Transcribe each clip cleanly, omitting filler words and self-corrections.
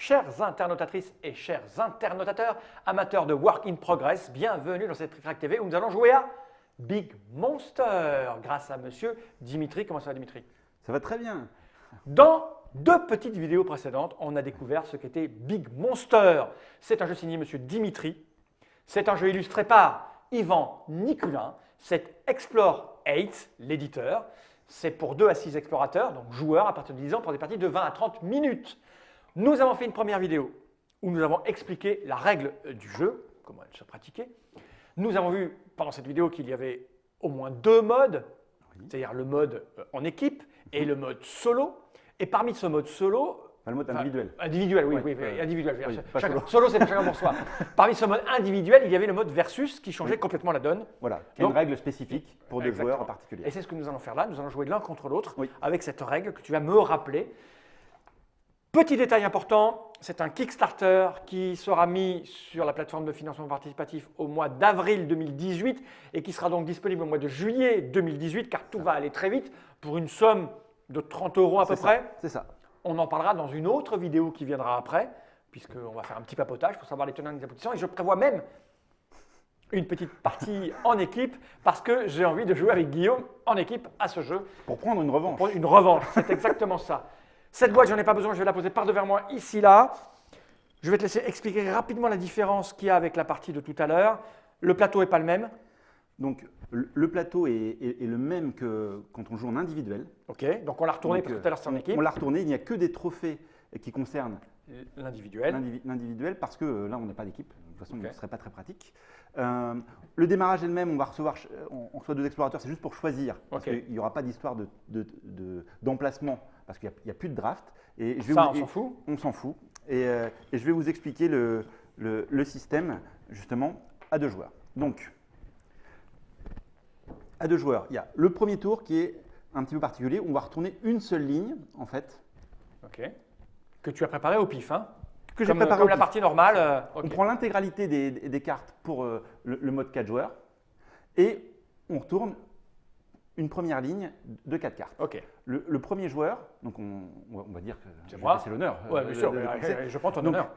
Chères internautatrices et chers internautateurs, amateurs de Work in Progress, bienvenue dans cette Trick TV où nous allons jouer à Big Monster grâce à monsieur Dimitri. Comment ça va, Dimitri? Ça va très bien. Dans deux petites vidéos précédentes, on a découvert ce qu'était Big Monster. C'est un jeu signé monsieur Dimitri. C'est un jeu illustré par Ivan Nikulin. C'est Explore 8, l'éditeur. C'est pour 2 à 6 explorateurs, donc joueurs à partir de 10 ans pour des parties de 20 à 30 minutes. Nous avons fait une première vidéo où nous avons expliqué la règle du jeu, comment elle se pratiquait. Nous avons vu pendant cette vidéo qu'il y avait au moins 2 modes, c'est-à-dire le mode en équipe et le mode solo. Et parmi ce mode solo… Le mode individuel. Individuel, oui, Oui, individuel. oui, pas Solo, c'est chacun pour soi. Parmi ce mode individuel, il y avait le mode versus qui changeait complètement la donne. Voilà, qui est une règle spécifique pour deux Exactement. joueurs en particulier. Et c'est ce que nous allons faire là. Nous allons jouer l'un contre l'autre Oui. avec cette règle que tu vas me rappeler. Petit détail important, c'est un Kickstarter qui sera mis sur la plateforme de financement participatif au mois d'avril 2018 et qui sera donc disponible au mois de juillet 2018 car tout va aller très vite pour une somme de 30 € à peu près. C'est ça. On en parlera dans une autre vidéo qui viendra après, puisqu'on va faire un petit papotage pour savoir les tenants et les aboutissants. Et je prévois même une petite partie en équipe, parce que j'ai envie de jouer avec Guillaume en équipe à ce jeu. Pour prendre une revanche. Pour une revanche, c'est exactement ça. Cette boîte, j'en ai pas besoin, je vais la poser par devant moi, ici, là. Je vais te laisser expliquer rapidement la différence qu'il y a avec la partie de tout à l'heure. Le plateau n'est pas le même. Donc, le plateau est le même que quand on joue en individuel. Ok, donc on l'a retourné, parce que tout à l'heure c'était en équipe. On l'a retourné, il n'y a que des trophées qui concernent L'individuel. l'individuel, parce que là, on n'est pas d'équipe. De toute façon, ce ne serait pas très pratique. Le démarrage est le même, on va recevoir, on reçoit 2 explorateurs, c'est juste pour choisir. Parce qu'il n'y aura pas d'histoire d'emplacement, parce qu'il n'y a plus de draft. Et je vais Ça, on s'en fout. On s'en fout. Et je vais vous expliquer le système, justement, à 2 joueurs. Donc, à 2 joueurs, il y a le premier tour qui est un petit peu particulier, où on va retourner une seule ligne, en fait. Ok. Que tu as préparé au pif, hein? Que j'ai préparé comme au la pif. partie normale. On prend l'intégralité des cartes pour le mode 4 joueurs et on retourne une première ligne de 4 cartes. Ok. Le premier joueur, donc on va dire que C'est je vais moi. passer l'honneur. Ouais, bien sûr, je prends ton Donc, honneur.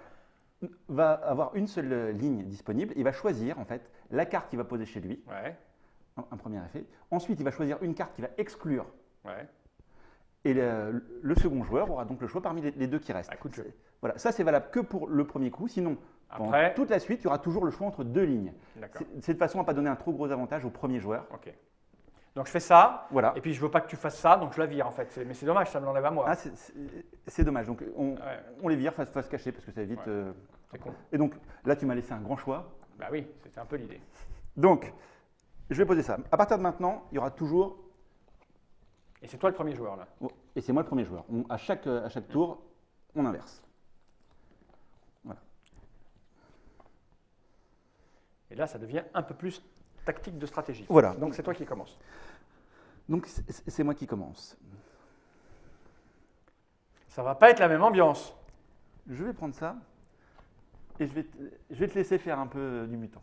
va avoir une seule ligne disponible. Il va choisir en fait la carte qu'il va poser chez lui, Ouais, un premier effet. Ensuite, il va choisir une carte qui va exclure. ouais. Et le second joueur aura donc le choix parmi les 2 qui restent. Ah, coup de jeu. Voilà, ça c'est valable que pour le premier coup. Sinon, pendant Après, toute la suite, il y aura toujours le choix entre 2 lignes. d'accord. C'est de façon à ne pas donner un trop gros avantage au premier joueur. Ok. Donc je fais ça. Voilà. Et puis je veux pas que tu fasses ça, donc je la vire en fait. Mais c'est dommage, ça me l'enlève à moi. Ah, c'est dommage. Donc on Ouais. les vire face cachée parce que ça évite. Ouais. C'est con. Et donc là, tu m'as laissé un grand choix. Bah oui, c'était un peu l'idée. Donc, je vais poser ça. À partir de maintenant, il y aura toujours. Et c'est toi le premier joueur là. Et c'est moi le premier joueur. À chaque tour, on inverse. Voilà. Et là, ça devient un peu plus tactique de stratégie. Voilà. Donc c'est toi qui commence. Donc c'est moi qui commence. Ça va pas être la même ambiance. Je vais prendre ça et je vais te laisser faire un peu du mutant.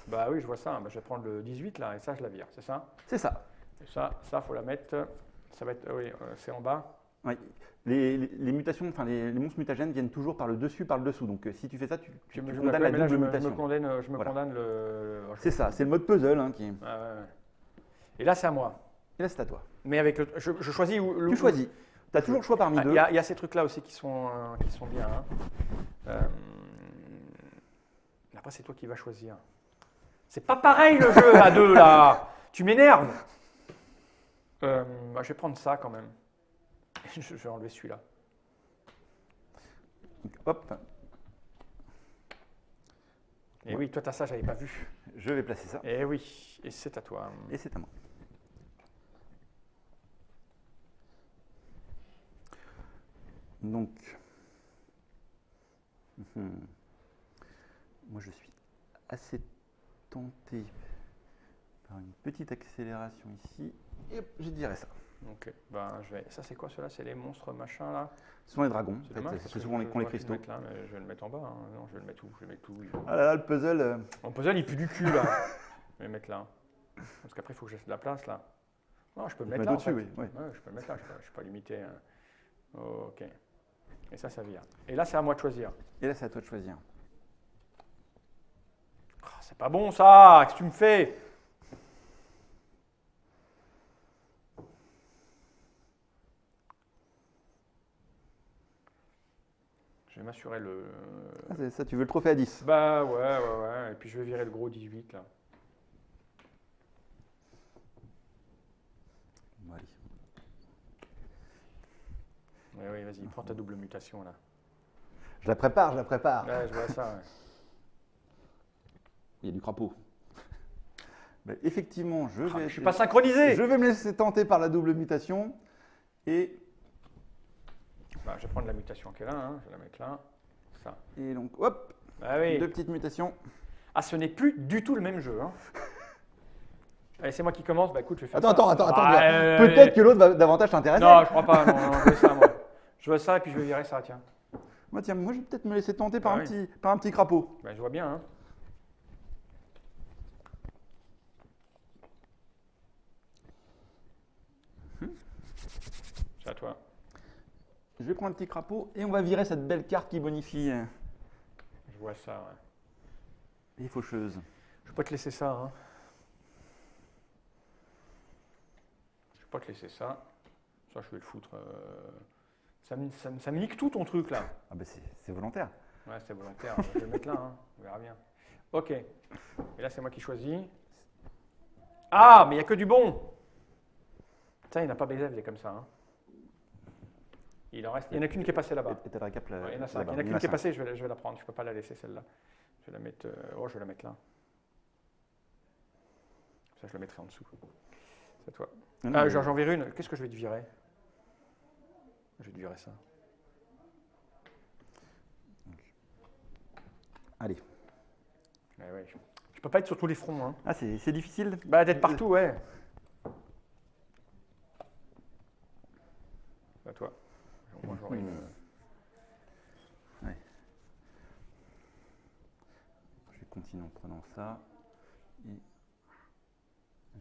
Bah oui, je vois ça. Bah, je vais prendre le 18 là, et ça, je la vire, c'est ça? C'est ça. Et ça, faut la mettre. Ça va être. Oui, c'est en bas. Oui. Les mutations, enfin les monstres mutagènes viennent toujours par le dessus, par le dessous. Donc si tu fais ça, tu condamnes la double mutation. Je me Voilà. condamne le. C'est ça, c'est le mode puzzle hein, qui. Ah, ouais. Et là, c'est à moi. Et là, c'est à toi. Mais avec le. Je choisis où. Tu choisis. Tu as toujours le choix parmi 2. Il y a ces trucs-là aussi qui sont bien. Hein. Après, c'est toi qui vas choisir. C'est pas pareil le jeu à 2 là. Tu m'énerves. Bah, je vais prendre ça quand même. Je vais enlever celui-là. Hop, Et oui, toi, t'as ça, j'avais pas vu. je vais placer ça. Et oui, et c'est à toi. Et c'est à moi. Donc, moi je suis assez tenté par une petite accélération ici. Et hop, je dirais ça. Ok, ben je vais. Ça, c'est quoi ceux-là? C'est les monstres machin là? Ce sont les dragons. C'est En fait, dommage, c'est parce que souvent les cristaux. Là, mais je vais le mettre en bas. Hein. Non, je vais le mettre où? Je vais le mettre où? Ah là là, le puzzle. Mon puzzle, il pue du cul là. Je vais le mettre là. Parce qu'après, il faut que j'ai de la place là. Non, je peux le mettre là. au-dessus, en fait. oui. Ouais, je peux le mettre là. Je ne suis pas limité. Ok. Et ça vire. Et là, c'est à moi de choisir. Et là, c'est à toi de choisir. Oh, c'est pas bon ça. Qu'est-ce que tu me fais? Je vais m'assurer le. Ah, c'est ça, tu veux le trophée à 10? Bah ouais. Et puis je vais virer le gros 18 là. Bon, allez. Oui, vas-y, prends ta double mutation là. Je la prépare. Ouais, je vois ça, ouais. Il y a du crapaud. Ben, effectivement, Je suis pas synchronisé. Je vais me laisser tenter par la double mutation. Et, Bah, je vais prendre la mutation qui est là, hein. Je vais la mettre là. Ça. et donc, hop, Ah oui. 2 petites mutations. Ah, ce n'est plus du tout le même jeu. Hein. Allez, c'est moi qui commence. Bah écoute, je vais faire Attends, ça. peut-être que l'autre va davantage t'intéresser. Non, je crois pas. Non, je veux ça, moi. Je veux ça et puis je vais virer ça, tiens. Moi, tiens, moi, je vais peut-être me laisser tenter par, Ah par un petit crapaud. Bah, je vois bien, hein. C'est à toi. Je vais prendre un petit crapaud et on va virer cette belle carte qui bonifie. Je vois ça, ouais. Les faucheuses. Je vais pas te laisser ça, hein. Je vais pas te laisser ça. Ça, je vais le foutre. Ça me nique tout ton truc, là. Ah ben c'est volontaire. Ouais, c'est volontaire. Je vais le mettre là, hein. On verra bien. Ok. Et là, c'est moi qui choisis. Ah, mais il n'y a que du bon. Tiens, il n'y en a pas Bézève, il est comme ça, hein. Il en reste. Il n'y en a qu'une qui est passée là-bas. Et t'as la cape là. Ouais, il y en a 5. Il y en a qu'une qui est passée, je vais la prendre. Je ne peux pas la laisser, celle-là. Je vais la mettre. Je vais la mettre là. Ça, je la mettrai en dessous. C'est à toi. Ah, j'en vire une. Qu'est-ce que je vais te virer? Je vais te virer ça. Allez. Ouais. Je peux pas être sur tous les fronts, hein. Ah, c'est difficile. Bah, d'être partout, ouais. C'est à toi. Moi, j'aurai une. Ouais. Je vais continuer en prenant ça. Et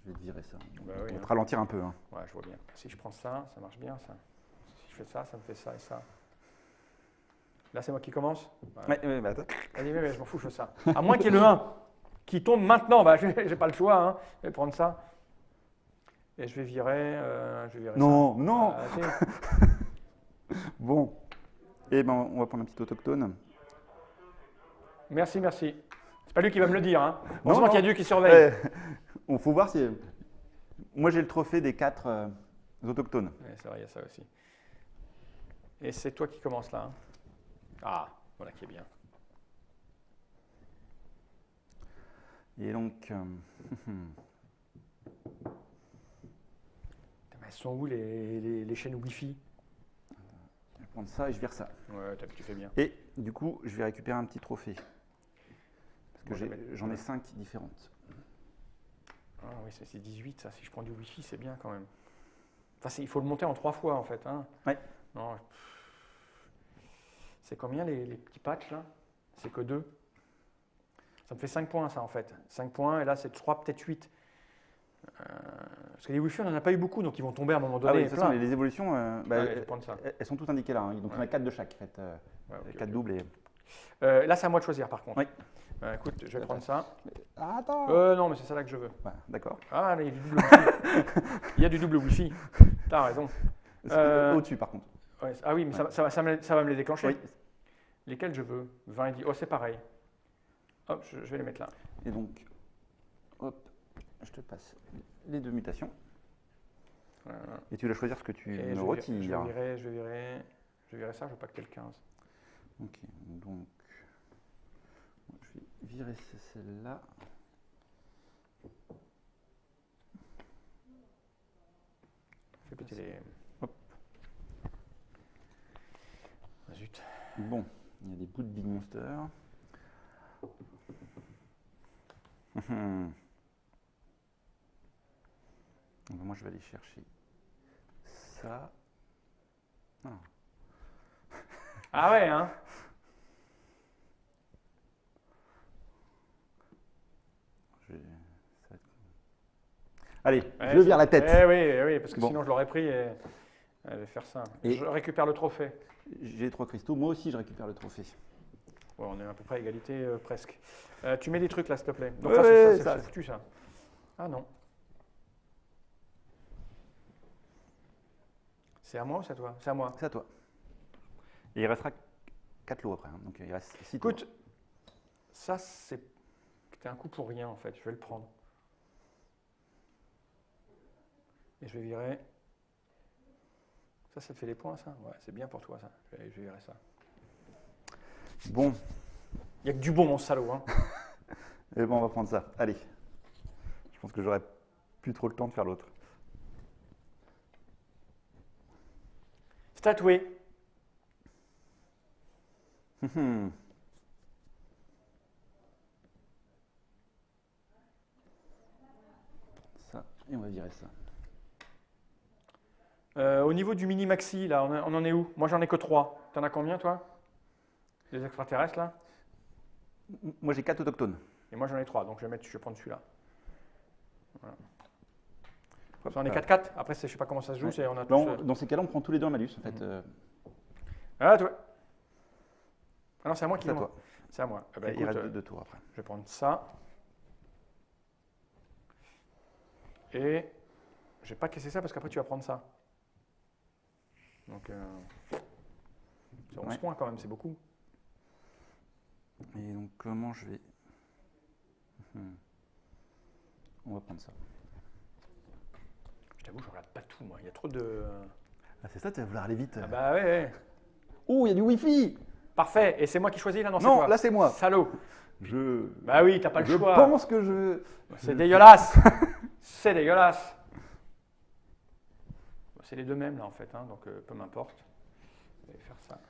je vais te virer ça. Bah on oui, va hein. te ralentir un peu. Hein. Ouais, je vois bien. Si je prends ça, ça marche bien, ça. Si je fais ça, ça me fait ça et ça. Là, c'est moi qui commence? Ouais, bah attends. Vas-y, mais je m'en fous, je fais ça. À moins qu'il y ait le 1 qui tombe maintenant. Bah, j'ai pas le choix, hein. Je vais prendre ça. Et je vais virer, non, ça. non. Si. Bon. Eh ben, on va prendre un petit autochtone. Merci. C'est pas lui qui va me le dire, hein. Non, Heureusement non. qu'il y a Dieu qui surveille. On faut voir si. Moi, j'ai le trophée des 4 autochtones. Ouais, c'est vrai, il y a ça aussi. Et c'est toi qui commences là, hein. Ah, voilà qui est bien. Et donc. Elles sont où les chaînes Wi-Fi? Je vais prendre ça et je vire ça. Ouais, tu fais bien. Et du coup, je vais récupérer un petit trophée. Parce que Bon, j'en ai 5 différentes. Ah oui, c'est 18 ça. Si je prends du Wi-Fi, c'est bien quand même. Enfin, il faut le monter en 3 fois en fait, hein. Ouais. Non. C'est combien les petits patchs là? C'est que 2. Ça me fait 5 points ça en fait. 5 points et là c'est 3, peut-être 8. Parce que les Wi-Fi on n'en a pas eu beaucoup donc ils vont tomber à un moment donné. Ah oui, de toute façon, les évolutions, Allez, je vais prendre ça. elles sont toutes indiquées là. Hein. Donc il y en a 4 de chaque. En fait, Ouais, ok, 4 doubles. Et... là c'est à moi de choisir par contre. Oui. Écoute, je vais prendre ça. Ah, attends. Non mais c'est ça là que je veux. Ouais, d'accord. Ah là, il y a du double Wi-Fi. Il y a du double Wi-Fi. T'as raison. Au-dessus par contre. Ouais, ah oui, mais Ouais. ça va me les déclencher. Oui. Lesquels je veux? 20 et 10. Oh, c'est pareil. Hop, je vais les mettre là. Et donc, hop, je te passe les 2 mutations. Voilà. Et tu dois choisir ce que tu Et me retires. je virerai ça, je veux pas que tu aies le 15. Ok, donc, je vais virer celle-là. Fais péter les... Hop. Ah, zut. Bon, il y a des bouts de Big Monster. Donc, moi, je vais aller chercher ça. Non. Ah ouais, hein? Allez, Ouais, je vire la tête. Oui, parce que Bon. sinon je l'aurais pris. Je vais faire ça. Et- Je récupère le trophée. J'ai 3 cristaux. Moi aussi, je récupère le trophée. Ouais, on est à peu près à égalité presque. Tu mets des trucs là, s'il te plaît. Donc Ouais, là, ouais, c'est ça- foutu ça. Ah non. C'est à moi ou c'est à toi? C'est à moi. C'est à toi. Et il restera 4 lots après. Hein. Donc il reste 6 tours. Écoute, ça c'était un coup pour rien en fait. Je vais le prendre. Et je vais virer. Ça te fait des points ça? Ouais, c'est bien pour toi ça. Je vais virer ça. Bon, Il y a que du bon mon salaud. Hein. eh ben, on va prendre ça. Allez. Je pense que j'aurai plus trop le temps de faire l'autre. Statué. Ça, et on va virer ça. Au niveau du mini maxi, là, on en est où? Moi j'en ai que 3. T'en as combien toi? Les extraterrestres là? Moi, j'ai 4 autochtones. Et moi j'en ai 3, donc je vais prendre celui-là. Voilà. Hop, J'en ai voilà. 4-4. Après, je sais pas comment ça se joue. Ouais. C'est on a tous, Dans ces cas-là, on prend tous les deux un malus. En fait, Ah, toi. Ah non, c'est à moi qui c'est à joue. toi. C'est à moi. Eh ben, il écoute, reste 2 tours après. je vais prendre ça. Et je vais pas casser ça parce qu'après tu vas prendre ça. Donc, c'est 11 Ouais. points quand même, c'est beaucoup. Et donc, comment je vais. On va prendre ça. Je t'avoue, je regarde pas tout moi. Il y a trop de. Ah, c'est ça, tu vas vouloir aller vite. Ah bah ouais, ouais. Oh, il y a du Wi-Fi. Parfait. Et c'est moi qui choisis là? Non, c'est Non, toi. là, c'est moi. Salaud. Je. Bah oui, t'as pas le je choix. pense que je. C'est dégueulasse. C'est dégueulasse. C'est les deux mêmes là en fait, hein, donc peu m'importe. Je vais faire ça.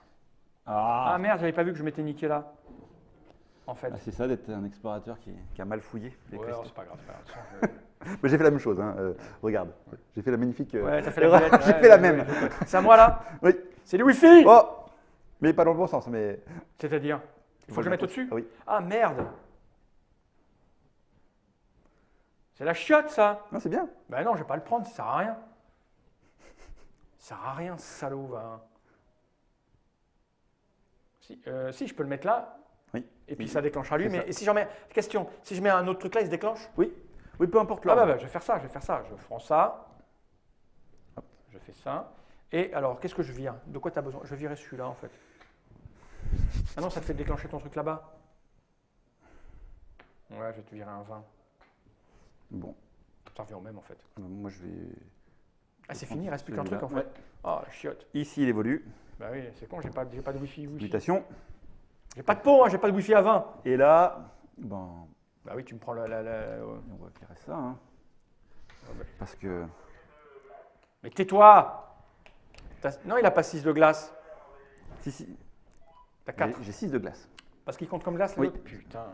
Ah Ah, merde, j'avais pas vu que je m'étais niqué là. En fait. c'est ça d'être un explorateur qui a mal fouillé les Ouais, cristaux. c'est pas grave, c'est pas grave. Mais j'ai fait la même chose. Hein. Regarde, j'ai fait la magnifique. Ouais, t'as fait la boulette. J'ai Ouais, fait la ouais, même. ouais. C'est à moi là? Oui. C'est du Wi-Fi. Oh, mais pas dans le bon sens. Mais. C'est-à-dire? Il faut que je mette au-dessus? Ah oui. Ah merde. C'est la chiotte ça. Non, c'est bien. Ben non, je vais pas le prendre, ça sert à rien. Ça sert à rien, ce salaud. Va. Si, je peux le mettre là. Oui. Et puis ça déclenchera lui. C'est Mais ça. et si j'en mets. Question, si je mets un autre truc là, il se déclenche? Oui. Oui, peu importe Ah là. bah, je vais faire ça, je vais faire ça. Je prends ça. Hop. Je fais ça. Et alors, qu'est-ce que je vire? De quoi tu as besoin? Je vais virer celui-là en fait. Ah non, ça te fait déclencher ton truc là-bas. Ouais, je vais te virer un 20. Bon, Ça revient au même en fait. moi je vais. Ah, c'est fini, il reste plus qu'un truc Celui-là. en fait. Oh, la chiotte. Ici, il évolue. Bah oui, c'est con, j'ai pas de wifi. Mutation. J'ai pas de pot, hein, j'ai pas de wifi à 20. Et là, bon, Bah oui, tu me prends on va virer ça. Hein, parce que. Mais tais-toi. Non, il a pas 6 de glace. Si. T'as 4. J'ai 6 de glace. Parce qu'il compte comme glace, Oui. l'autre. Putain.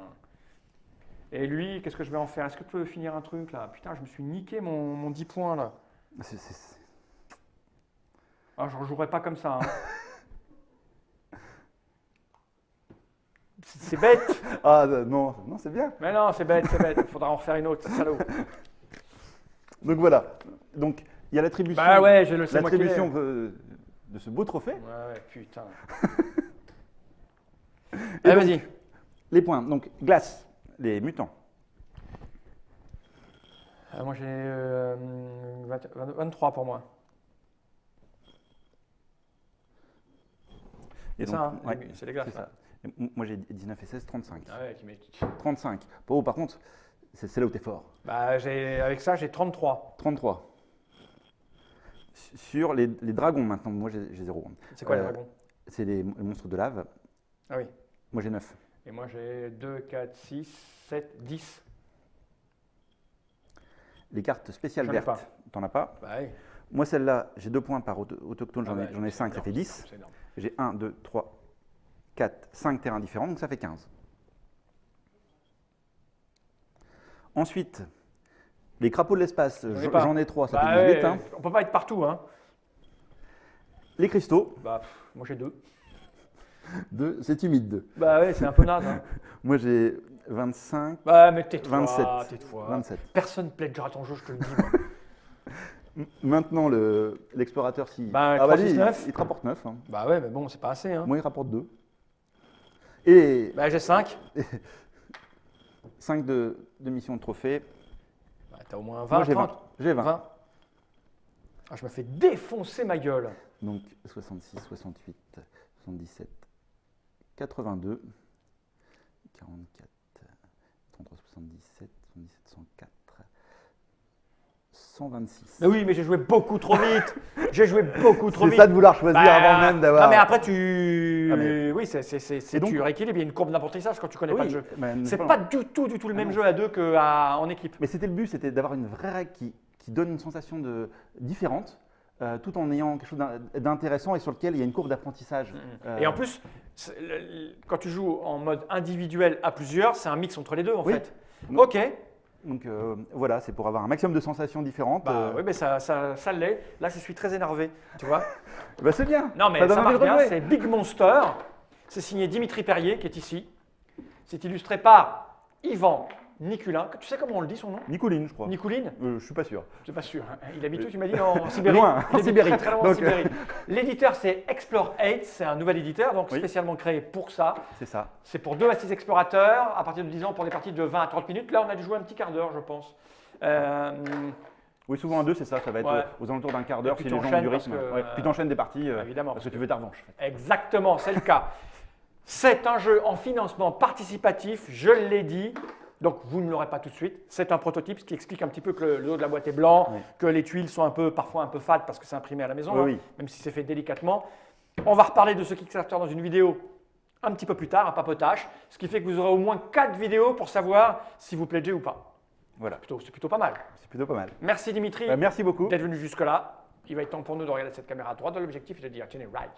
Et lui, qu'est-ce que je vais en faire? Est-ce que tu peux finir un truc là? Putain, je me suis niqué mon 10 points là. Ah, je ne rejouerai pas comme ça. Hein. C'est bête. Ah non, non, c'est bien. Mais non, c'est bête, c'est bête. Il faudra en refaire une autre, salaud. Donc voilà. Donc il y a l'attribution. Bah ouais, je le sais moi qui l'ai. L'attribution de ce beau trophée. Ouais, putain. Et Allez, donc, vas-y. Les points. Donc glace, les mutants. Moi, j'ai 23 pour moi. Et C'est donc, ça, hein, ouais, c'est les glaces. c'est ça. Et moi j'ai 19 et 16, 35. Ah ouais, tu mets... 35. Oh, par contre, c'est là où tu es fort. Bah, avec ça, j'ai 33. 33. Sur les dragons maintenant, moi j'ai 0. C'est quoi les dragons? C'est les monstres de lave. Ah oui. Moi j'ai 9. Et moi, j'ai 2, 4, 6, 7, 10. Les cartes spéciales J'en ai vertes, t'en as pas. Bah oui. Moi celle-là, j'ai 2 points par autochtone, Ah bah, j'en ai 5, ça fait 10. C'est énorme. J'ai 1, 2, 3, 4, 5 terrains différents, donc ça fait 15. Ensuite, les crapauds de l'espace, j'en ai 3, ça Bah fait 18. ouais, Hein. on peut pas être partout, hein. Les cristaux, Bah, moi j'ai 2. 2, c'est humide. Bah ouais, c'est un peu naze, hein. Moi j'ai 25, Bah, mais tais-toi, 27. tais-toi. 27. Personne pledgera ton jeu, je te le dis, moi. Maintenant, l'explorateur, si. Bah, ah, bah, 3, 6, 9. il te rapporte 9. Hein. Bah ouais, mais bon, c'est pas assez. Hein. Moi, il rapporte 2. Et Bah, j'ai 5. 5 de mission de trophée. Bah, t'as au moins 20. Moi, j'ai 20. 30, J'ai 20. 20. Ah, je me fais défoncer ma gueule. Donc 66, 68, 77, 82, 44, 33, 77, 77, 104, 126. Mais oui, mais j'ai joué beaucoup trop vite. J'ai joué beaucoup trop C'est vite. ça de vouloir choisir Bah, avant même d'avoir. Non, mais après, tu. Ah, mais- Oui, Et donc- tu rééquilibres. Il y a une courbe d'apprentissage quand tu connais pas le jeu. mais C'est voilà. pas du tout le même non. jeu à deux qu'en équipe. Mais c'était le but, c'était d'avoir une vraie règle qui donne une sensation différente, tout en ayant quelque chose d'intéressant et sur lequel il y a une courbe d'apprentissage. Et en plus, quand tu joues en mode individuel à plusieurs, c'est un mix entre les deux en Oui. fait. Donc- Ok. Donc voilà, c'est pour avoir un maximum de sensations différentes. Bah oui, mais ça l'est. Là, je suis très énervé, tu vois. Bah, c'est bien. Non, mais donne ça envie marche de bien. rejouer. C'est Big Monster. C'est signé Dimitri Perrier qui est ici. C'est illustré par Yvan Niculin. Tu sais comment on le dit son nom? Nicoline, je crois. Niculine? Je suis pas sûr. Je suis pas sûr. Il habite où, tu m'as dit, en Sibérie? Loin, Il en habite Sibérie. Très, très loin en Donc, Sibérie. L'éditeur, c'est Explore 8. C'est un nouvel éditeur, donc Oui. spécialement créé pour ça. C'est ça. C'est pour 2 à 6 explorateurs, à partir de 10 ans pour des parties de 20 à 30 minutes. Là, on a dû jouer un petit quart d'heure, je pense. Oui, souvent un 2, c'est ça. Ça va être Ouais. aux alentours d'un quart d'heure puis si les gens ont t'enchaînes du parce rythme. que, Ouais. Puis t'enchaînes des parties évidemment, parce que tu veux ta revanche. En fait. Exactement, c'est le cas. C'est un jeu en financement participatif, je l'ai dit. Donc, vous ne l'aurez pas tout de suite. C'est un prototype, ce qui explique un petit peu que le dos de la boîte est blanc, Oui. que les tuiles sont parfois un peu fades parce que c'est imprimé à la maison, Oui, hein, oui. même si c'est fait délicatement. On va reparler de ce Kickstarter dans une vidéo un petit peu plus tard, un papotage, ce qui fait que vous aurez au moins 4 vidéos pour savoir si vous pledgez ou pas. Voilà, C'est plutôt pas mal. c'est plutôt pas mal. Merci Dimitri Merci beaucoup. d'être venu jusque-là. Il va être temps pour nous de regarder cette caméra à droite de l'objectif et de dire « Tenez, right ».